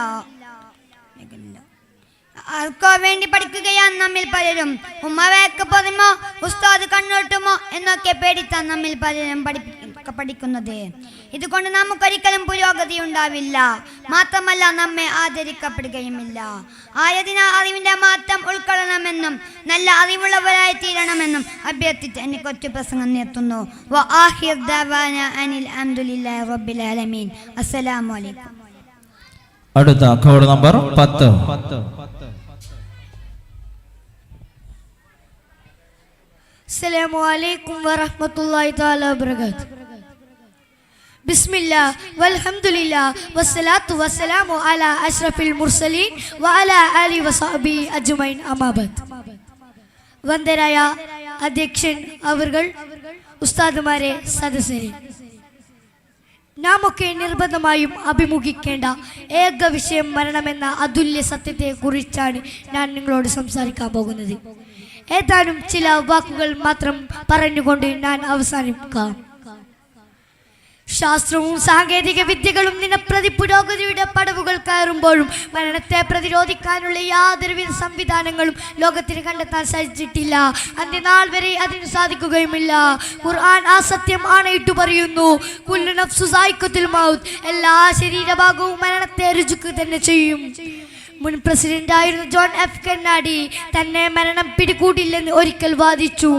ആർക്കോ വേണ്ടി പഠിക്കുകയാണ് നമ്മിൽ പലരും. ഉമ്മ വേക്ക് പറയുമോ, ഉസ്താദ് കണ്ണോട്ടുമോ എന്നൊക്കെ പേടിത്താൻ നമ്മിൽ പലരും പഠിപ്പിക്കും. ഒക്കെ പഠിക്കുന്നത്. ഇതുകൊണ്ട് നമുക്കൊരിക്കലും പുരോഗതി ഉണ്ടാവില്ല, മാത്രമല്ല നമ്മെ ആദരിക്കപ്പെടുകയുമില്ല. ആയതിനാൽ അറിവിന്റെ മാറ്റം ഉൾക്കൊള്ളണമെന്നും നല്ല അറിവുള്ളവരായി തീരണമെന്നും അഭ്യർത്ഥിച്ച് എന്നെ കൊച്ചു പ്രസംഗം നിർത്തുന്നു. അസ്സലാമു അലൈക്കും. അടുത്ത കോഡ് നമ്പർ 10. അസ്സലാമു അലൈക്കും വറഹ്മത്തുള്ളാഹി തആല വബറകാതുഹു. ബിസ്മില്ലാ വൽഹംദുലില്ലാ വസ്സലാത്തു വസ്സലാമു അലാ അഷ്റഫിൽ മുർസലീൻ വഅലാ ആലിഹി വസഹ്ബിഹി അജ്മഈൻ അമ്മാ ബഅദ്. വന്ദരായ അധ്യക്ഷൻ അവർകൾ, ഉസ്താദുമാരെ, സദസ്യരെ, നാമൊക്കെ നിർബന്ധമായും അഭിമുഖിക്കേണ്ട ഏക വിഷയം മരണമെന്ന അതുല്യ സത്യത്തെ കുറിച്ചാണ് ഞാൻ നിങ്ങളോട് സംസാരിക്കാൻ പോകുന്നത്. ഏതാനും ചില വാക്കുകൾ മാത്രം പറഞ്ഞുകൊണ്ട് ഞാൻ അവസാനിപ്പിക്കാം. ശാസ്ത്രവും സാങ്കേതിക വിദ്യകളും ദിനപ്രതി പുരോഗതിയുടെ പടവുകൾ കയറുമ്പോഴും മരണത്തെ പ്രതിരോധിക്കാനുള്ള യാതൊരുവിധ സംവിധാനങ്ങളും ലോകത്തിന് കണ്ടെത്താൻ സാധിച്ചിട്ടില്ല. അന്ത്യനാൾ വരെ അതിന് സാധിക്കുകയുമില്ല. ഖുർആൻ ആ സത്യം ആണയിട്ടു പറയുന്നു, കുല്ലു നഫ്സു സായിഖത്തുൽ മൗത്ത്, എല്ലാ ശരീരഭാഗവും മരണത്തെ രുചിക്കുക തന്നെ ചെയ്യും. മുൻ പ്രസിഡന്റായിരുന്ന ജോൺ എഫ് കെന്നഡി തന്നെ മരണം പിടികൂടില്ലെന്ന് ഒരിക്കൽ വാദിച്ചു.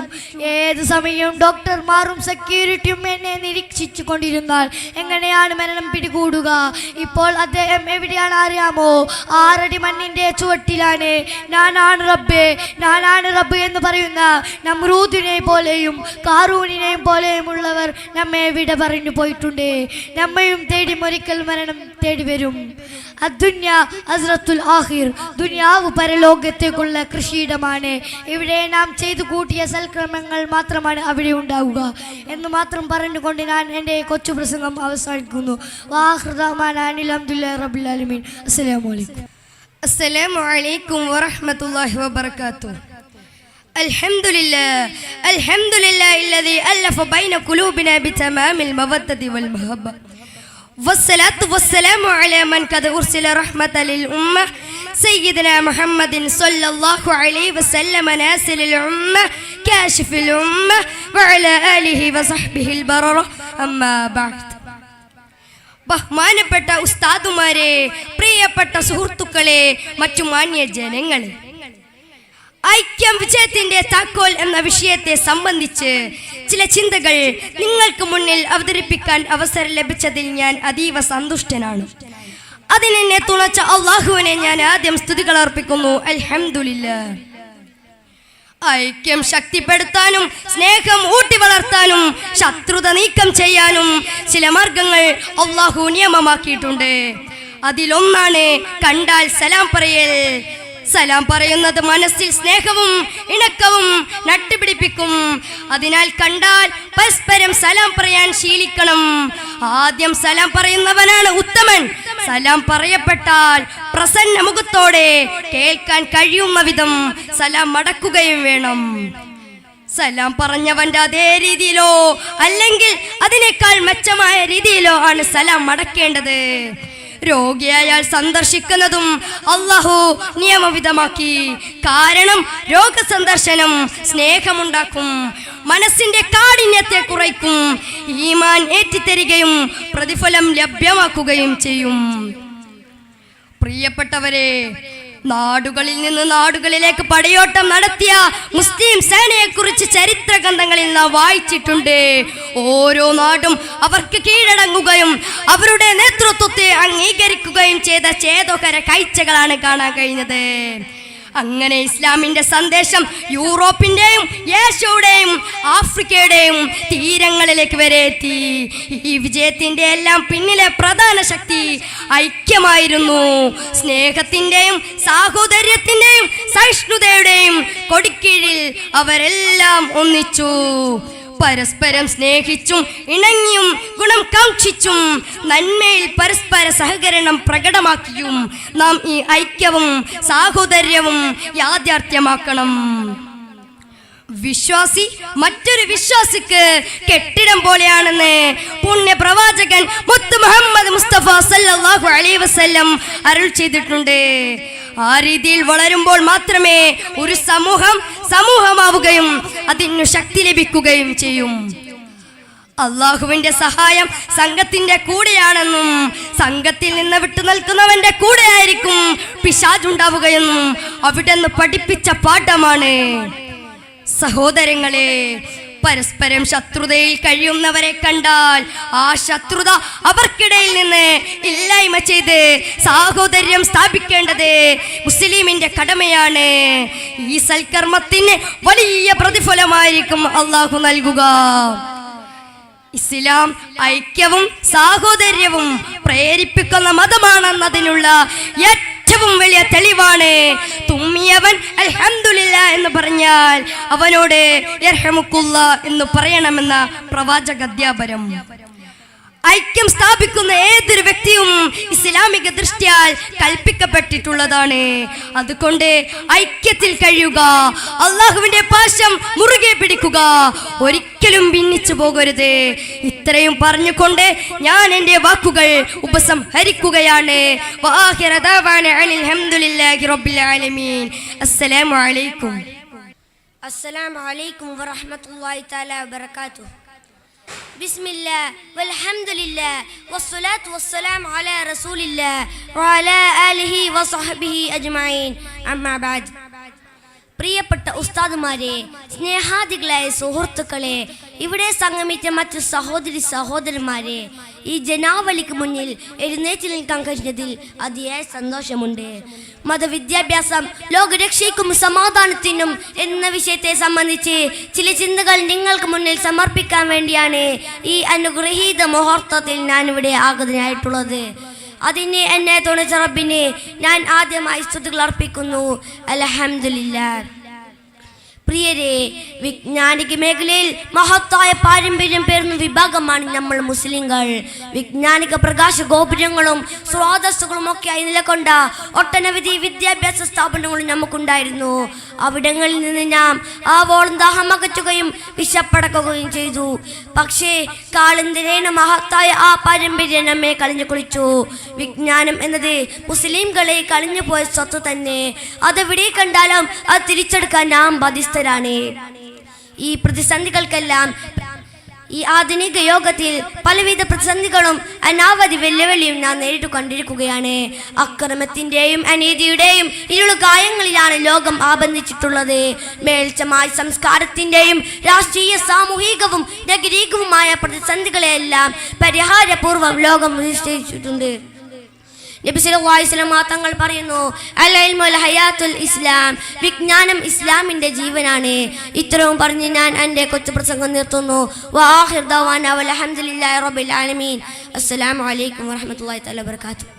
ഏത് സമയവും ഡോക്ടർമാരും സെക്യൂരിറ്റിയും എന്നെ നിരീക്ഷിച്ചു കൊണ്ടിരുന്നാൽ എങ്ങനെയാണ് മരണം പിടികൂടുക? ഇപ്പോൾ അദ്ദേഹം എവിടെയാണ് അറിയാമോ? 6 അടി മണ്ണിന്റെ ചുവട്ടിലാണ്. ഞാനാണ് റബ്ബ് എന്ന് പറയുന്ന നമ്രൂദിനെ പോലെയും കാറൂനിനെയും പോലെയുമുള്ളവർ നമ്മെ വിട പറഞ്ഞു പോയിട്ടുണ്ട്. നമ്മയും തേടി ഒരിക്കൽ മരണം തേടി വരും. അദ്ദുന്യ അസ്റത്തുൽ ആഖിർ, ദുനിയാവ് പരലോകത്തേക്കുള്ള കൃഷിയിടമാണ്. ഇവിടെ നാം ചെയ്തു കൂട്ടിയ സൽക്രമങ്ങൾ മാത്രമാണ് അവിടെ ഉണ്ടാവുക എന്ന് മാത്രം പറഞ്ഞുകൊണ്ട് ഞാൻ എൻ്റെ കൊച്ചു പ്രസംഗം അവസാനിക്കുന്നു. അസ്സലാമു അലൈക്കും വറഹ്മത്തുള്ളാഹി വബറകാതുഹു. അൽഹംദുലില്ലാഹി അല്ലദീ അല്ലഫ ബൈന ഖുലൂബിനാ ബിതമാമിൽ മവദ്ദതി വൽ മഹബ്ബ വസ്സലാത്തു വസ്സലാമു അലാ മൻ ഖദ ഉർസില റഹ്മതൻ ലിൽ ഉമ്മ സയ്യിദനാ മുഹമ്മദിൻ സ്വല്ലല്ലാഹു അലൈഹി വസല്ലമ നാസിലിൽ ഉമ്മ കാശിഫിൽ ഉമ്മ വഅലാ ആലിഹി വസഹ്ബിഹിൽ ബററ അമ്മാ ബഅദ്. ബഹുമാനപ്പെട്ട ഉസ്താദുമാരെ, പ്രിയപ്പെട്ട സുഹൃത്തുക്കളെ, മറ്റു മാന്യ ജനങ്ങളെ, ഐക്യം വിജയത്തിന്റെ താക്കോൽ എന്ന വിഷയത്തെ സംബന്ധിച്ച് ചില ചിന്തകൾ നിങ്ങൾക്ക് മുന്നിൽ അവതരിപ്പിക്കാൻ അവസരം ലഭിച്ചതിൽ ഞാൻ അതീവ സന്തുഷ്ടനാണ്. അതിനെന്നെ തുണച്ച അള്ളാഹുവിനെ ഞാൻ ആദ്യം സ്തുതികൾ അർപ്പിക്കുന്നു. അൽഹംദുലില്ലാഹ്. ഐക്യം ശക്തിപ്പെടുത്താനും സ്നേഹം ഊട്ടി വളർത്താനും ശത്രുത നീക്കം ചെയ്യാനും ചില മാർഗങ്ങൾ അള്ളാഹു നിയമമാക്കിയിട്ടുണ്ട്. അതിലൊന്നാണ് കണ്ടാൽ സലാം പറയൽ. സലാം പറയുന്നത് മനസ്സിൽ സ്നേഹവും ഇണക്കവും നട്ടുപിടിപ്പിക്കും. അതിനാൽ കണ്ടാൽ പരസ്പരം സലാം പറയാൻ ശീലിക്കണം. ആദ്യം സലാം പറയുന്നവനാണ് ഉത്തമൻ. സലാം പറയപ്പെട്ടാൽ പ്രസന്ന മുഖത്തോടെ കേൾക്കാൻ കഴിയുന്ന വിധം സലാം മടക്കുകയും വേണം. സലാം പറഞ്ഞവന്റെ അതേ രീതിയിലോ അല്ലെങ്കിൽ അതിനേക്കാൾ മെച്ചമായ രീതിയിലോ ആണ് സലാം മടക്കേണ്ടത്. രോഗിയായാൽ സന്ദർശിക്കുന്നതും അല്ലാഹു നിയമവിധമാക്കി. കാരണം രോഗസന്ദർശനം സ്നേഹമുണ്ടാക്കും, മനസ്സിന്റെ കാഠിന്യത്തെ കുറയ്ക്കും, ഈമാൻ ഏറ്റിത്തരികയും പ്രതിഫലം ലഭ്യമാക്കുകയും ചെയ്യും. പ്രിയപ്പെട്ടവരെ, നാടുകളിൽ നിന്ന് നാടുകളിലേക്ക് പടയോട്ടം നടത്തിയ മുസ്ലിം സേനയെ കുറിച്ച് ചരിത്ര ഗ്രന്ഥങ്ങളിൽ നാം വായിച്ചിട്ടുണ്ട്. ഓരോ നാടും അവർക്ക് കീഴടങ്ങുകയും അവരുടെ നേതൃത്വത്തെ അംഗീകരിക്കുകയും ചെയ്ത ചേതോകര കാഴ്ചകളാണ് കാണാൻ കഴിഞ്ഞത്. അങ്ങനെ ഇസ്ലാമിന്റെ സന്ദേശം യൂറോപ്പിന്റെയും ഏഷ്യയുടെയും ആഫ്രിക്കയുടെയും തീരങ്ങളിലേക്ക് വരെ എത്തി. ഈ വിജയത്തിന്റെ എല്ലാം പിന്നിലെ പ്രധാന ശക്തി ഐക്യമായിരുന്നു. സ്നേഹത്തിന്റെയും സാഹോദര്യത്തിന്റെയും സഹിഷ്ണുതയുടെയും കൊടിക്കീഴിൽ അവരെല്ലാം ഒന്നിച്ചു. പരസ്പരം സ്നേഹിച്ചും ഇണങ്ങിയും ഗുണം കാക്ഷിച്ചും നന്മയിൽ പരസ്പര സഹകരണം പ്രകടമാക്കിയും നാം ഈ ഐക്യവും സാഹോദര്യവും യാഥാർത്ഥ്യമാക്കണം. വിശ്വാസി മറ്റൊരു വിശ്വാസിക്ക് കെട്ടിടം പോലെയാണെന്ന് പുണ്യപ്രവാചകൻ മുത്ത് മുഹമ്മദ് മുസ്തഫ സല്ലല്ലാഹു അലൈഹി വസല്ലം അരുൾ ചെയ്തിട്ടുണ്ട്. ആ രീതിയിൽ വളരുമ്പോൾ മാത്രമേ ഒരു സമൂഹമാവുകയും അതിനു ശക്തി ലഭിക്കുകയും ചെയ്യും. അള്ളാഹുവിന്റെ സഹായം സംഘത്തിന്റെ കൂടെയാണെന്നും സംഘത്തിൽ നിന്ന് വിട്ടു നിൽക്കുന്നവന്റെ കൂടെയായിരിക്കും പിശാചുണ്ടാവുകയെന്നും അവിടുന്ന് പഠിപ്പിച്ച പാഠമാണ്. സഹോദരങ്ങളെ, പരസ്പരം ശത്രുതയിൽ കഴിയുന്നവരെ കണ്ടാൽ ആ ശത്രുത അവർക്കിടയിൽ നിന്ന് ഇല്ലായ്മ ചെയ്ത് സാഹോദര്യം സ്ഥാപിക്കേണ്ടത് മുസ്ലിമിന്റെ കടമയാണ്. ഈ സൽക്കർമ്മത്തിന് വലിയ പ്രതിഫലമായിരിക്കും അള്ളാഹു നൽകുക. ഇസ്ലാം ഐക്യവും സാഹോദര്യവും പ്രേരിപ്പിക്കുന്ന മതമാണെന്നതിനുള്ള ഏറ്റവും വലിയ തെളിവാണ് തുമ്മിയവൻ അൽഹംദുലില്ലാ എന്ന് പറഞ്ഞാൽ അവനോട് യർഹമുക്കുല്ലാ എന്ന് പറയണമെന്ന പ്രവാചക അധ്യാപനം. ഐക്യം സ്ഥാപിക്കുന്ന ഏതൊരു വ്യക്തിയും ഇസ്ലാമിക ദൃഷ്ടിയാൽ കൽപ്പിക്കപ്പെട്ടിട്ടുള്ളതാണ്. അതുകൊണ്ട് ഐക്യത്തിൽ കഴിയുക, അള്ളാഹുവിന്റെ പാശം മുറുകെ പിടിക്കുക, ഒരിക്കലും ഭിന്നിച്ചു പോകരുത്. ഇത്രയും പറഞ്ഞുകൊണ്ട് ഞാൻ എൻ്റെ വാക്കുകൾ ഉപസംഹരിക്കുകയാണ്. അസ്സലാമു അലൈക്കും. അസ്സലാമു അലൈക്കും വറഹ്മത്തുള്ളാഹി തആല വബറകാതുഹു. ബിസ്മില്ലാ വൽഹംദുലില്ലാ വസ്സലാത്തു വസ്സലാമു അലാ റസൂലില്ലാ വഅലാ ആലിഹി വസഹ്ബിഹി അജ്മഈൻ. അമ്മാ ബഅദ്. പ്രിയപ്പെട്ട ഉസ്താദുമാരെ, സ്നേഹാദികളായ സുഹൃത്തുക്കളെ, ഇവിടെ സംഗമിച്ച മറ്റു സഹോദരന്മാരെ, ഈ ജനാവലിക്ക് മുന്നിൽ എഴുന്നേറ്റ് നിൽക്കാൻ കഴിഞ്ഞതിൽ അതിയായ സന്തോഷമുണ്ട്. മതവിദ്യാഭ്യാസം ലോകരക്ഷയ്ക്കും സമാധാനത്തിനും എന്ന വിഷയത്തെ സംബന്ധിച്ച് ചില ചിന്തകൾ നിങ്ങൾക്ക് മുന്നിൽ സമർപ്പിക്കാൻ വേണ്ടിയാണ് ഈ അനുഗ്രഹീത മുഹൂർത്തത്തിൽ ഞാൻ ഇവിടെ ആഗതനായിട്ടുള്ളത്. അതിന് എന്നെ തുണച്ച റബ്ബിന് ഞാൻ ആദ്യമായി സ്തുതികൾ അർപ്പിക്കുന്നു. അൽഹംദുലില്ലാഹ്. പ്രിയരെ, വിജ്ഞാനിക മേഖലയിൽ മഹത്തായ പാരമ്പര്യം പേർന്ന വിഭാഗമാണ് നമ്മൾ മുസ്ലിങ്ങൾ. വിജ്ഞാനിക പ്രകാശ ഗോപുരങ്ങളും സ്രോതസ്സുകളും ഒക്കെയായി നിലകൊണ്ട ഒട്ടനവധി വിദ്യാഭ്യാസ സ്ഥാപനങ്ങളും നമുക്കുണ്ടായിരുന്നു. അവിടങ്ങളിൽ നിന്ന് നാം ആവോളം ദാഹം അകറ്റുകയും വിശപ്പടക്കുകയും ചെയ്തു. പക്ഷേ കാലന്തരേണ മഹത്തായ ആ പാരമ്പര്യം നമ്മെ കളഞ്ഞു കുളിച്ചു. വിജ്ഞാനം എന്നത് മുസ്ലിംകളെ കളഞ്ഞു പോയ സ്വത്ത് തന്നെ. അതെവിടെ കണ്ടാലും അത് തിരിച്ചെടുക്കാൻ നാം ബാധ്യസ്ഥരാണ്. ഈ പ്രതിസന്ധികൾക്കെല്ലാം ഈ ആധുനിക യോഗത്തിൽ പലവിധ പ്രതിസന്ധികളും അനാവധി വെല്ലുവിളിയും നാം നേരിട്ട് കൊണ്ടിരിക്കുകയാണ്. അക്രമത്തിന്റെയും അനീതിയുടെയും ഇരുളുകായങ്ങളിലാണ് ലോകം ആബന്ധിച്ചിട്ടുള്ളത്. മേൽച്ചമായ സംസ്കാരത്തിന്റെയും രാഷ്ട്രീയ സാമൂഹികവും നഗരീകവുമായ പ്രതിസന്ധികളെയെല്ലാം പരിഹാരപൂർവ്വം ലോകം നിശ്ചയിച്ചിട്ടുണ്ട്. നബി സല്ലല്ലാഹു അലൈഹി വസല്ലം തങ്ങൾ പറയുന്നു, അൽ ഇൽമുൽ ഹയാത്തുൽ ഇസ്ലാം, വിജ്ഞാനം ഇസ്ലാമിന്റെ ജീവനാണ്. ഇത്രയും പറഞ്ഞ് ഞാൻ എൻ്റെ കൊച്ചു പ്രസംഗം നിർത്തുന്നു. വആഖിർ ദഅവാനാ വൽഹംദുലില്ലാഹി റബ്ബിൽ ആലമീൻ. അസ്സലാമു അലൈക്കും വറഹ്മത്തുള്ളാഹി തആല വബറകാതുഹു.